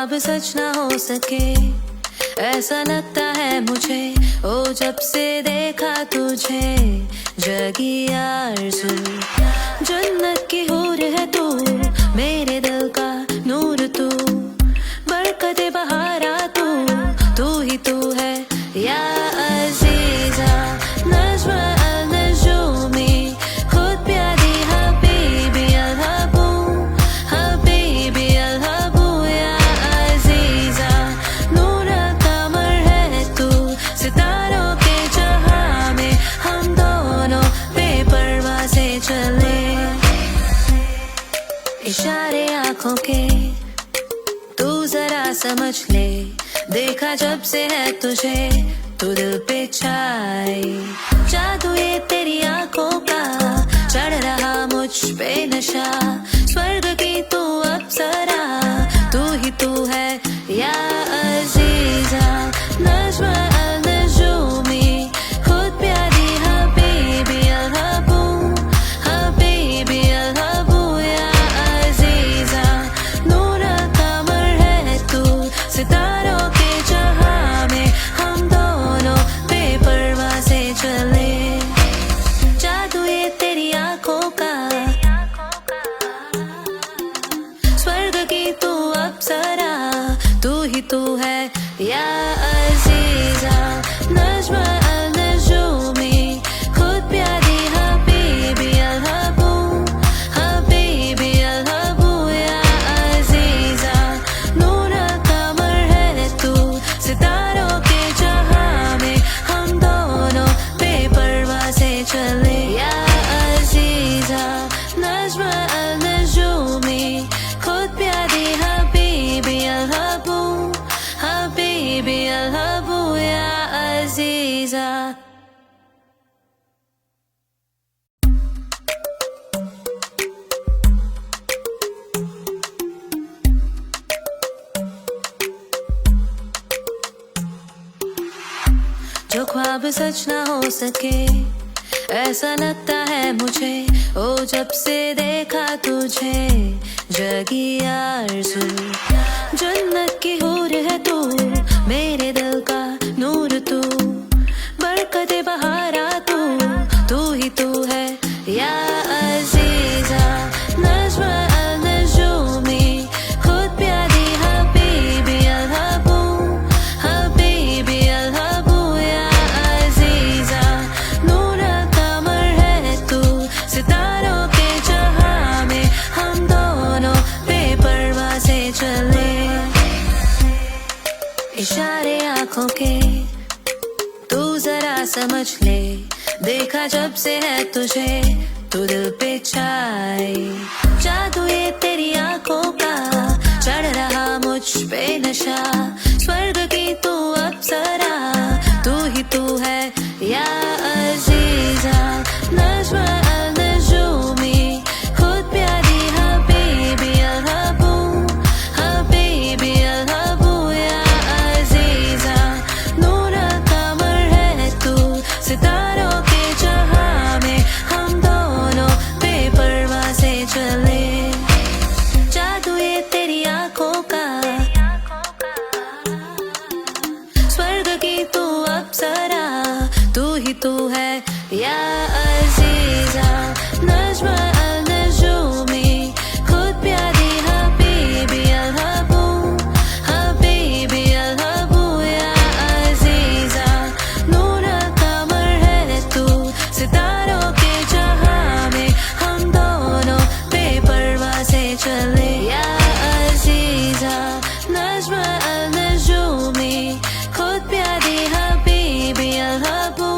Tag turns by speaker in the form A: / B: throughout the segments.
A: ख्वाब सच ना हो सके, ऐसा लगता है मुझे। ओ जब से देखा तुझे, जगी आरज़ू, जन्नत की हूर है तू, मेरे दिल का नूर तू, बरकते बहारा तू ही तू है या अज़ीज़ा। नज़्म अल-नजूमी, खुद प्यारी हबीबी अल-हबू, हबीबी अल-हबू या अज़ीज़ा। नूर कमर है तू, सितारों के जहां में हम दोनों बेपरवाह से चले। इशारे आँखों के तू जरा समझ ले, देखा जब से है तुझे तू दिल पे छाए। जादू ये तेरी आंखों का, चढ़ रहा मुझ पे नशा, स्वर्ग की तू अप्सरा, तू ही तू है या अज़ीज़ा। नज़्म अल-नजूमी, खुद प्यारी हबीबी अल-हबू, हबीबी अल-हबू या अज़ीज़ा। नूर कमर है तू, सितारों के जहां में हम दोनों बेपरवाह से चले। जादू ये तेरी आंखों का, स्वर्ग की तू अप्सरा, तू ही तू है या अज़ीज़ा। नज़्म अल-नजूमी, खुद प्यारी हबीबी अल-हबू, हबीबी अल-हबू या अज़ीज़ा। नूर कमर है तू, सितारों के जहां में हम दोनों बेपरवाह से चले या अज़ीज़ा। नज़्म अल-नजूमी, खुद प्यारी हबीबी अल-हबू, हबीबी अल-हबू या अज़ीज़ा। जो ख्वाब सच ना हो सके, ऐसा लगता है मुझे। ओ जब से देखा तुझे, जगी आरज़ू, जन्नत की हूर है तू, मेरे दिल का नूर तू, बरकते बहारा तू ही तू है या अज़ीज़ा। नज़्म अल-नजूमी, खुद प्यारी हबीबी अल-हबू, हबीबी अल-हबू या अज़ीज़ा। नूर कमर है तू, सितारों के जहां में हम दोनों बेपरवाह से चले। इशारे आँखों के तू जरा समझ ले, देखा जब से है तुझे तू दिल पे छाए। जादू ये तेरी आंखों का, चढ़ रहा मुझ पे नशा, स्वर्ग की तू अप्सरा, तू ही तू है या अज़ीज़ा। नज़्म अल-नजूमी, खुद प्यारी हबीबी अल-हबू, हबीबी अल-हबू या अज़ीज़ा। नूर कमर है तू, सितारों के जहां में हम दोनों बेपरवाह से चले। जादू ये तेरी आंखों का, स्वर्ग की तू अप्सरा, तू ही तू है या अज़ीज़ा। नज़्म अल-नजूमी, खुद प्यारी हबीबी अल-हबू, हबीबी अल-हबू या अज़ीज़ा। नूर कमर है तू, सितारों के जहां में हम दोनों बेपरवाह से चले या अज़ीज़ा। नज़्म अल-नजूमी, खुद प्यारी हबीबी अल-हबू,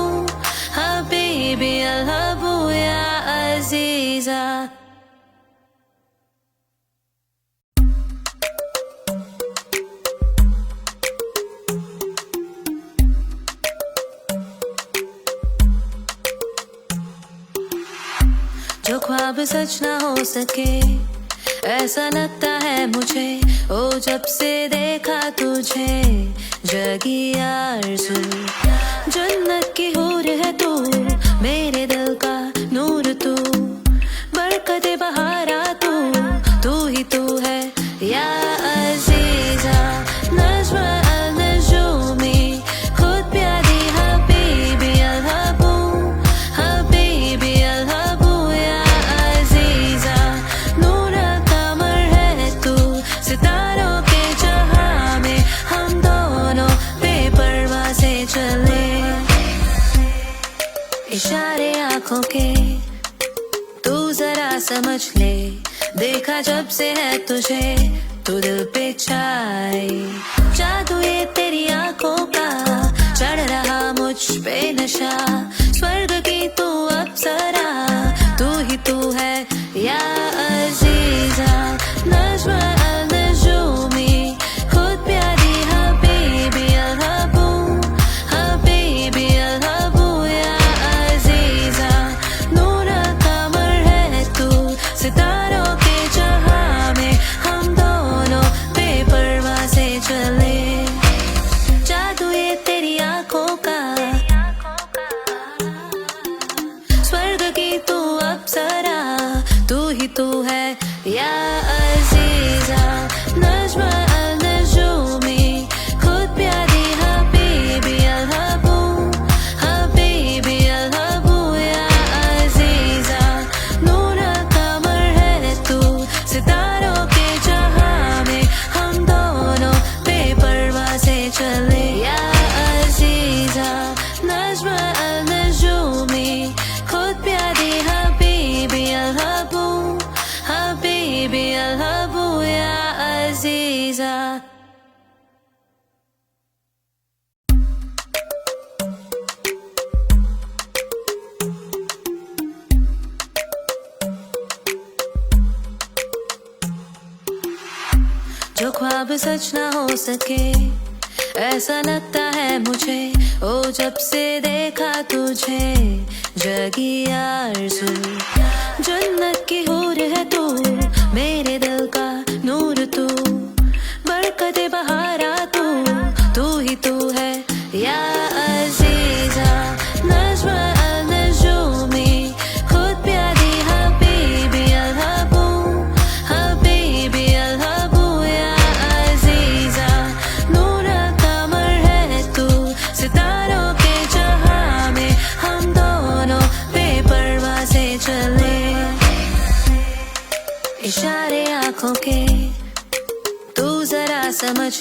A: हबीबी अल-हबू या अज़ीज़ा। जो ख्वाब सच ना हो सके, ऐसा लगता है मुझे। ओ जब से देखा तुझे, जगी आरज़ू, जन्नत की हूर है तू, मेरे दिल का नूर तू, बरकते बहारा तू ही तू है या अज़ीज़ा। चले, इशारे आंखों के तू जरा समझ ले, देखा जब से है तुझे तू दिल पे छाए, जादू ये तेरी आंखों का चढ़ रहा मुझ पे नशा, स्वर्ग की तू अप्सरा, तू ही तू है या अजीजा, नज्म अल-नजूमी, खुद प्यारी हबीबी अल-हबू, हबीबी अल-हबू या अजीजा, नूर कमर है तू सितारों के जहां में, हम दोनों बेपरवाह से चले, जादू ये तेरी आंखों का, स्वर्ग की तू अप्सरा, तू ही तू है या अजीजा, नज्म अल-नजूमी, खुद प्यारी हबीबी अल-हबू, हबीबी अल-हबू या अजीजा, नूर कमर है तू सितारों के जहां में, हम दोनों बेपरवाह से चले, या अजीजा, नज्म अल-नजूमी, खुद प्यारी हबीबी अल-हबू, हबीबी अल-हबू या अजीजा। जो ख्वाब सच ना हो सके ऐसा लगता है मुझे, ओ जब से देखा तुझे जगी आरज़ू, जन्नत की हूर है तू, मेरे दिल का नूर तू, बरकत बहारा तू, तू ही तू है या अजीजा, नज्म अल-नजूमी, खुद प्यारी हबीबी अल-हबू, हबीबी अल-हबू या अजीजा, नूर कमर है तू सितारों के जहां में, हम दोनों बेपरवाह से चले, इशारे आंखों के तू जरा समझ